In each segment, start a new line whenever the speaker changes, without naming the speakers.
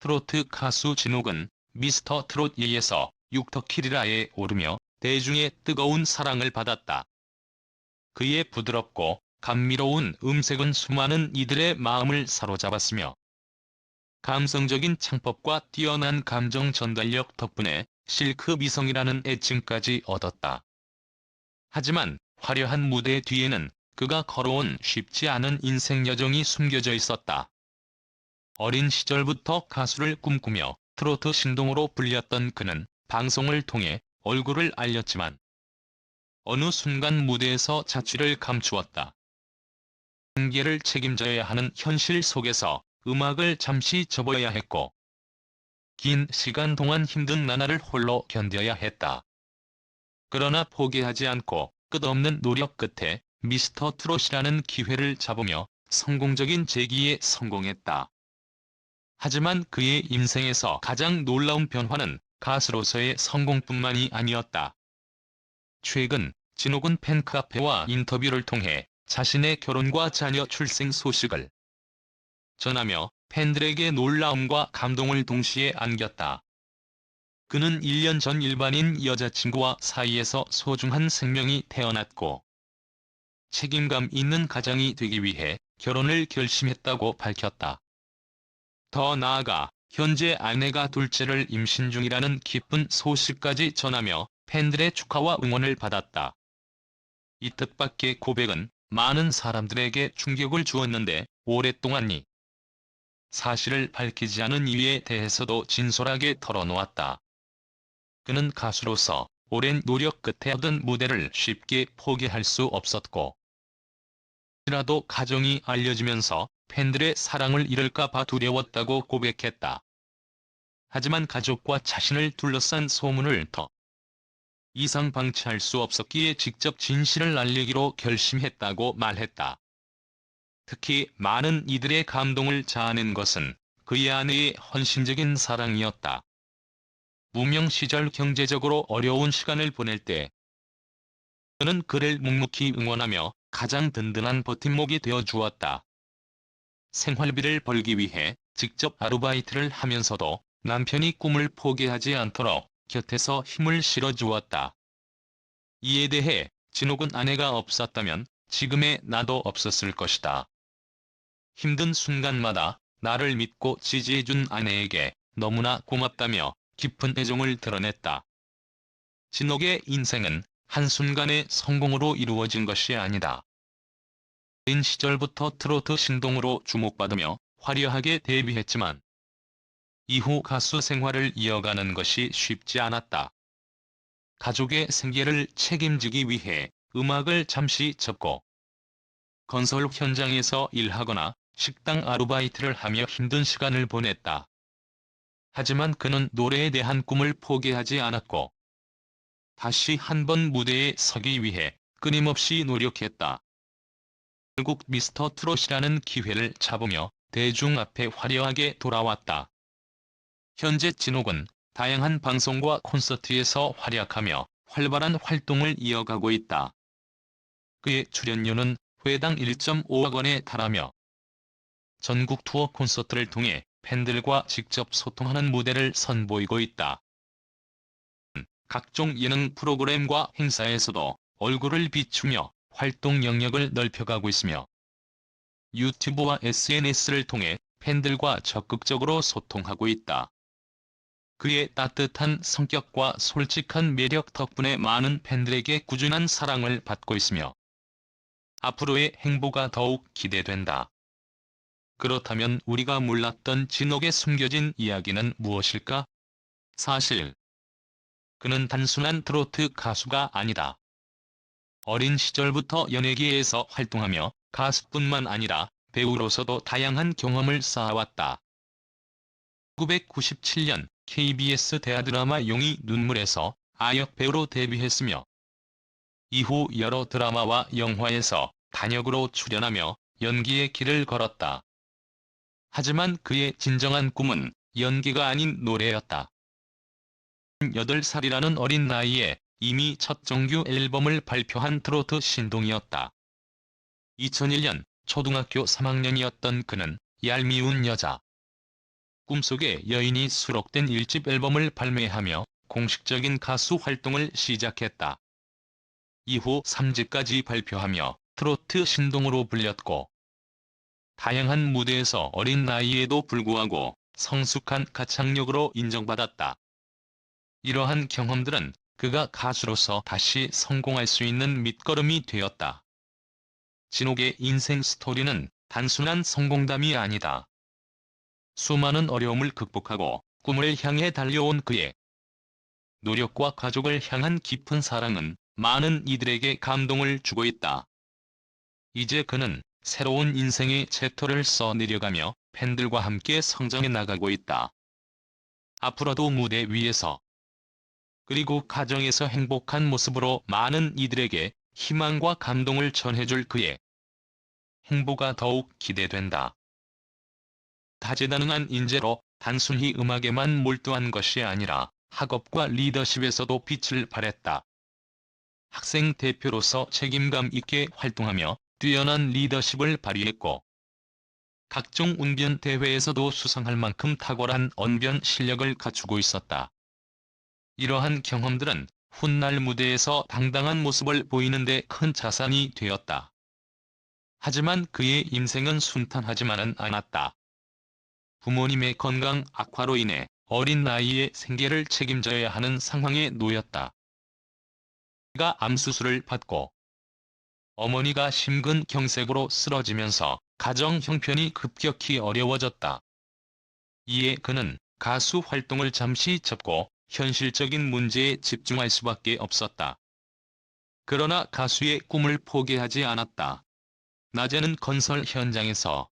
트로트 가수 진욱은 미스터 트롯 2에서 육터키리라에 오르며 대중의 뜨거운 사랑을 받았다. 그의 부드럽고 감미로운 음색은 수많은 이들의 마음을 사로잡았으며 감성적인 창법과 뛰어난 감정 전달력 덕분에 실크 미성이라는 애칭까지 얻었다. 하지만 화려한 무대 뒤에는 그가 걸어온 쉽지 않은 인생 여정이 숨겨져 있었다. 어린 시절부터 가수를 꿈꾸며 트로트 신동으로 불렸던 그는 방송을 통해 얼굴을 알렸지만 어느 순간 무대에서 자취를 감추었다. 생계를 책임져야 하는 현실 속에서 음악을 잠시 접어야 했고 긴 시간 동안 힘든 나날을 홀로 견뎌야 했다. 그러나 포기하지 않고 끝없는 노력 끝에 미스터 트롯이라는 기회를 잡으며 성공적인 재기에 성공했다. 하지만 그의 인생에서 가장 놀라운 변화는 가수로서의 성공뿐만이 아니었다. 최근 진욱은 팬카페와 인터뷰를 통해 자신의 결혼과 자녀 출생 소식을 전하며 팬들에게 놀라움과 감동을 동시에 안겼다. 그는 1년 전 일반인 여자친구와 사이에서 소중한 생명이 태어났고 책임감 있는 가장이 되기 위해 결혼을 결심했다고 밝혔다. 더 나아가 현재 아내가 둘째를 임신 중이라는 기쁜 소식까지 전하며 팬들의 축하와 응원을 받았다. 이 뜻밖의 고백은 많은 사람들에게 충격을 주었는데 오랫동안 이 사실을 밝히지 않은 이유에 대해서도 진솔하게 털어놓았다. 그는 가수로서 오랜 노력 끝에 얻은 무대를 쉽게 포기할 수 없었고 라도 가정이 알려지면서 팬들의 사랑을 잃을까 봐 두려웠다고 고백했다. 하지만 가족과 자신을 둘러싼 소문을 더 이상 방치할 수 없었기에 직접 진실을 알리기로 결심했다고 말했다. 특히 많은 이들의 감동을 자아낸 것은 그의 아내의 헌신적인 사랑이었다. 무명 시절 경제적으로 어려운 시간을 보낼 때 그는 그를 묵묵히 응원하며 가장 든든한 버팀목이 되어 주었다. 생활비를 벌기 위해 직접 아르바이트를 하면서도 남편이 꿈을 포기하지 않도록 곁에서 힘을 실어주었다. 이에 대해 진욱은 아내가 없었다면 지금의 나도 없었을 것이다. 힘든 순간마다 나를 믿고 지지해준 아내에게 너무나 고맙다며 깊은 애정을 드러냈다. 진욱의 인생은 한순간의 성공으로 이루어진 것이 아니다. 어린 시절부터 트로트 신동으로 주목받으며 화려하게 데뷔했지만 이후 가수 생활을 이어가는 것이 쉽지 않았다. 가족의 생계를 책임지기 위해 음악을 잠시 접고 건설 현장에서 일하거나 식당 아르바이트를 하며 힘든 시간을 보냈다. 하지만 그는 노래에 대한 꿈을 포기하지 않았고 다시 한번 무대에 서기 위해 끊임없이 노력했다. 결국 미스터 트롯이라는 기회를 잡으며 대중 앞에 화려하게 돌아왔다. 현재 진욱은 다양한 방송과 콘서트에서 활약하며 활발한 활동을 이어가고 있다. 그의 출연료는 회당 1.5억 원에 달하며 전국 투어 콘서트를 통해 팬들과 직접 소통하는 무대를 선보이고 있다. 각종 예능 프로그램과 행사에서도 얼굴을 비추며 활동 영역을 넓혀가고 있으며 유튜브와 SNS를 통해 팬들과 적극적으로 소통하고 있다. 그의 따뜻한 성격과 솔직한 매력 덕분에 많은 팬들에게 꾸준한 사랑을 받고 있으며 앞으로의 행보가 더욱 기대된다. 그렇다면 우리가 몰랐던 진욱의 숨겨진 이야기는 무엇일까? 사실 그는 단순한 트로트 가수가 아니다. 어린 시절부터 연예계에서 활동하며 가수뿐만 아니라 배우로서도 다양한 경험을 쌓아왔다. 1997년 KBS 대하드라마 용이 눈물에서 아역 배우로 데뷔했으며 이후 여러 드라마와 영화에서 단역으로 출연하며 연기의 길을 걸었다. 하지만 그의 진정한 꿈은 연기가 아닌 노래였다. 8살이라는 어린 나이에 이미 첫 정규 앨범을 발표한 트로트 신동이었다. 2001년 초등학교 3학년이었던 그는 얄미운 여자 꿈속의 여인이 수록된 1집 앨범을 발매하며 공식적인 가수 활동을 시작했다. 이후 3집까지 발표하며 트로트 신동으로 불렸고, 다양한 무대에서 어린 나이에도 불구하고 성숙한 가창력으로 인정받았다. 이러한 경험들은 그가 가수로서 다시 성공할 수 있는 밑거름이 되었다. 진욱의 인생 스토리는 단순한 성공담이 아니다. 수많은 어려움을 극복하고 꿈을 향해 달려온 그의 노력과 가족을 향한 깊은 사랑은 많은 이들에게 감동을 주고 있다. 이제 그는 새로운 인생의 챕터를 써내려가며 팬들과 함께 성장해 나가고 있다. 앞으로도 무대 위에서, 그리고 가정에서 행복한 모습으로 많은 이들에게 희망과 감동을 전해줄 그의 행보가 더욱 기대된다. 다재다능한 인재로 단순히 음악에만 몰두한 것이 아니라 학업과 리더십에서도 빛을 발했다. 학생 대표로서 책임감 있게 활동하며 뛰어난 리더십을 발휘했고, 각종 운변 대회에서도 수상할 만큼 탁월한 언변 실력을 갖추고 있었다. 이러한 경험들은 훗날 무대에서 당당한 모습을 보이는 데 큰 자산이 되었다. 하지만 그의 인생은 순탄하지만은 않았다. 부모님의 건강 악화로 인해 어린 나이에 생계를 책임져야 하는 상황에 놓였다. 그가 암수술을 받고 어머니가 심근경색으로 쓰러지면서 가정 형편이 급격히 어려워졌다. 이에 그는 가수 활동을 잠시 접고 현실적인 문제에 집중할 수밖에 없었다. 그러나 가수의 꿈을 포기하지 않았다. 낮에는 건설 현장에서,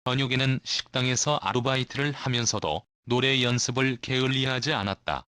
저녁에는 식당에서 아르바이트를 하면서도 노래 연습을 게을리하지 않았다.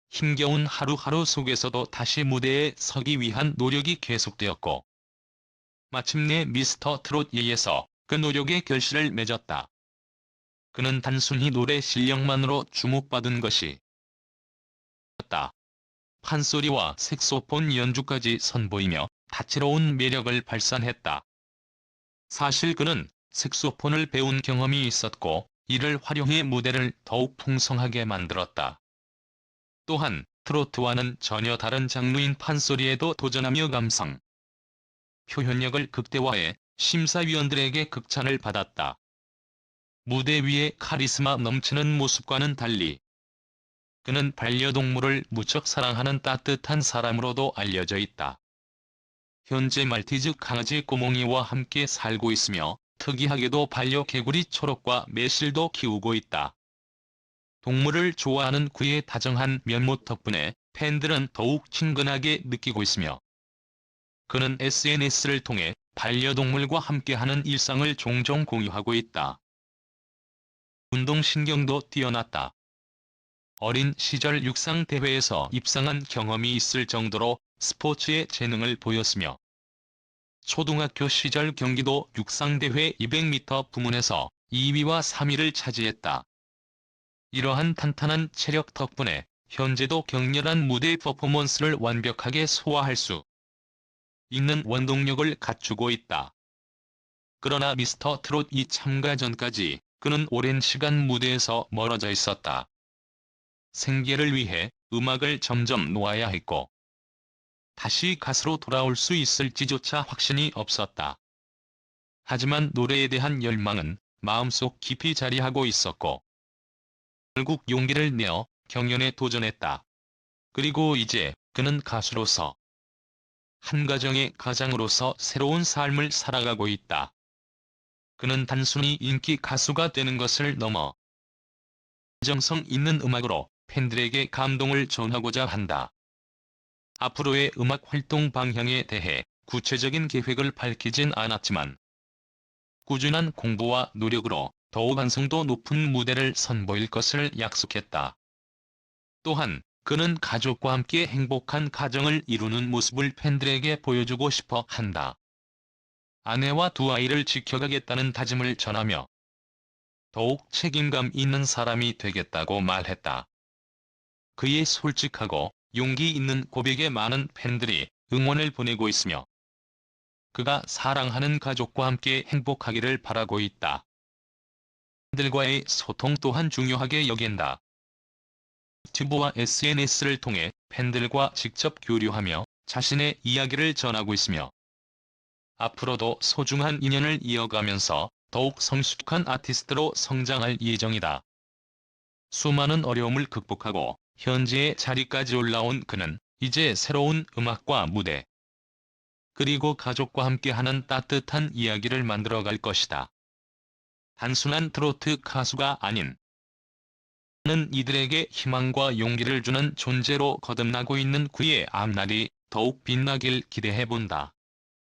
힘겨운 하루하루 속에서도 다시 무대에 서기 위한 노력이 계속되었고, 마침내 미스터 트롯 예에서 그 노력의 결실을 맺었다. 그는 단순히 노래 실력만으로 주목받은 것이 아니었다. 판소리와 색소폰 연주까지 선보이며 다채로운 매력을 발산했다. 사실 그는 색소폰을 배운 경험이 있었고, 이를 활용해 무대를 더욱 풍성하게 만들었다. 또한 트로트와는 전혀 다른 장르인 판소리에도 도전하며 감성, 표현력을 극대화해 심사위원들에게 극찬을 받았다. 무대 위의 카리스마 넘치는 모습과는 달리 그는 반려동물을 무척 사랑하는 따뜻한 사람으로도 알려져 있다. 현재 말티즈 강아지 꼬몽이와 함께 살고 있으며 특이하게도 반려개구리 초록과 매실도 키우고 있다. 동물을 좋아하는 그의 다정한 면모 덕분에 팬들은 더욱 친근하게 느끼고 있으며, 그는 SNS를 통해 반려동물과 함께하는 일상을 종종 공유하고 있다. 운동신경도 뛰어났다. 어린 시절 육상대회에서 입상한 경험이 있을 정도로 스포츠에 재능을 보였으며, 초등학교 시절 경기도 육상대회 200m 부문에서 2위와 3위를 차지했다. 이러한 탄탄한 체력 덕분에 현재도 격렬한 무대 퍼포먼스를 완벽하게 소화할 수 있는 원동력을 갖추고 있다. 그러나 미스터 트롯 2 참가 전까지 그는 오랜 시간 무대에서 멀어져 있었다. 생계를 위해 음악을 점점 놓아야 했고, 다시 가수로 돌아올 수 있을지조차 확신이 없었다. 하지만 노래에 대한 열망은 마음속 깊이 자리하고 있었고, 결국 용기를 내어 경연에 도전했다. 그리고 이제 그는 가수로서, 한 가정의 가장으로서 새로운 삶을 살아가고 있다. 그는 단순히 인기 가수가 되는 것을 넘어 진정성 있는 음악으로 팬들에게 감동을 전하고자 한다. 앞으로의 음악 활동 방향에 대해 구체적인 계획을 밝히진 않았지만, 꾸준한 공부와 노력으로 더욱 완성도 높은 무대를 선보일 것을 약속했다. 또한 그는 가족과 함께 행복한 가정을 이루는 모습을 팬들에게 보여주고 싶어 한다. 아내와 두 아이를 지켜가겠다는 다짐을 전하며 더욱 책임감 있는 사람이 되겠다고 말했다. 그의 솔직하고 용기 있는 고백에 많은 팬들이 응원을 보내고 있으며, 그가 사랑하는 가족과 함께 행복하기를 바라고 있다. 팬들과의 소통 또한 중요하게 여긴다. 유튜브와 SNS를 통해 팬들과 직접 교류하며 자신의 이야기를 전하고 있으며 앞으로도 소중한 인연을 이어가면서 더욱 성숙한 아티스트로 성장할 예정이다. 수많은 어려움을 극복하고 현재의 자리까지 올라온 그는 이제 새로운 음악과 무대, 그리고 가족과 함께하는 따뜻한 이야기를 만들어갈 것이다. 단순한 트로트 가수가 아닌 는 이들에게 희망과 용기를 주는 존재로 거듭나고 있는 그의 앞날이 더욱 빛나길 기대해본다.